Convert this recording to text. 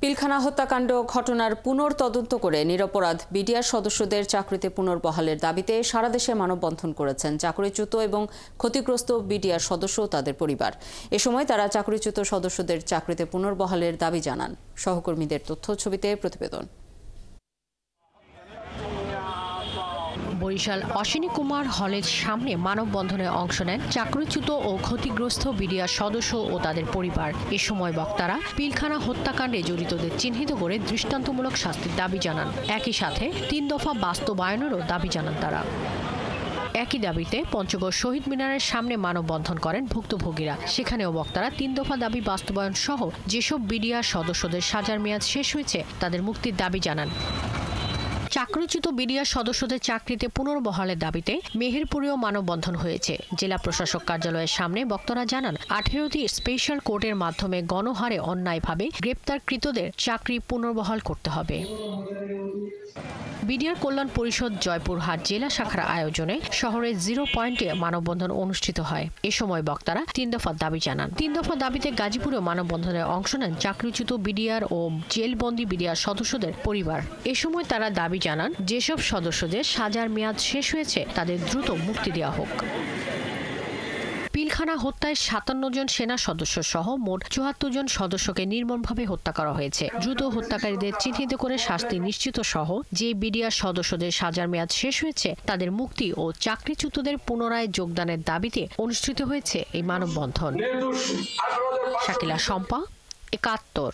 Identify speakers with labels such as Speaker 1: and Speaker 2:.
Speaker 1: পিলখানা হত্যাকাণ্ড ঘটনার পুনর্তদন্ত করে নিরপরাধ বিডিআর সদস্যদের চাকরিতে পুনর্বহালের দাবিতে সারা দেশে মানববন্ধন করেছেন চাকরিচ্যুত এবং ক্ষতিগ্রস্ত বিডিআর সদস্য ও তাদের পরিবার। এ সময় তারা চাকরিচ্যুত সদস্যদের চাকরিতে পুনর্বহালের দাবি জানান। সহকর্মীদের তথ্য ছবিতে প্রতিবেদন।
Speaker 2: বরিশাল অশ্বিনী কুমার হলের সামনে মানববন্ধনে অংশ নেন চাকরিচ্যুত ও ক্ষতিগ্রস্ত বিডিআর সদস্য ও তাদের পরিবার। এ সময় বক্তারা পিলখানা হত্যাকাণ্ডে জড়িতদের চিহ্নিত করে দৃষ্টান্তমূলক শাস্তির দাবি জানান। একই সাথে ৩ দফা বাস্তবায়নেরও দাবি জানান তারা। একই দাবিতে পঞ্চগড় শহীদ মিনারের সামনে মানববন্ধন করেন ভুক্তভোগীরা। সেখানেও বক্তারা ৩ দফা দাবি বাস্তবায়ন সহ যেসব বিডিআর সদস্যদের সাজার মেয়াদ শেষ হয়েছে তাদের মুক্তির দাবি জানান। চাকরিচ্যুত বিডিআর সদস্যদের চাকরিতে পুনর্বহালের দাবিতে মেহেরপুরেও মানববন্ধন হয়েছে। জেলা প্রশাসক কার্যালয়ের সামনে বক্তারা জানান, 18টি স্পেশাল কোর্টের মাধ্যমে গণহারে অন্যায়ভাবে গ্রেপ্তারকৃতদের চাকরি পুনর্বহাল করতে হবে। বিডিআর কল্যাণ পরিষদ জয়পুরহাট জেলা শাখার আয়োজনে শহরের 0 পয়েন্টে মানববন্ধন অনুষ্ঠিত হয়। এ সময় বক্তারা 3 দফার দাবি জানান। 3 দফা দাবিতে গাজীপুরে মানববন্ধনে অংশ নেন চাকরিচ্যুত বিডিআর ও জেলবন্দি বিডিআর সদস্যদের পরিবার। এ সময় তারা দাবি জানান, যেসব সদস্যদের সাজার মেয়াদ শেষ হয়েছে তাদের দ্রুত মুক্তি দেওয়া হোক। পিলখানা হত্যায় 57 জন সেনা সদস্য সহ মোট 74 জন সদস্যকে নির্মমভাবে হত্যা করা হয়েছে। দ্রুত হত্যাকারীদের চিহ্নিত করে শাস্তি নিশ্চিত সহ যে বিডিআর সদস্যদের সাজার মেয়াদ শেষ হয়েছে তাদের মুক্তি ও চাকরিচ্যুতদের পুনরায় যোগদানের দাবিতে অনুষ্ঠিত হয়েছে এই মানববন্ধন। শাকিলা শম্পা, ৭১।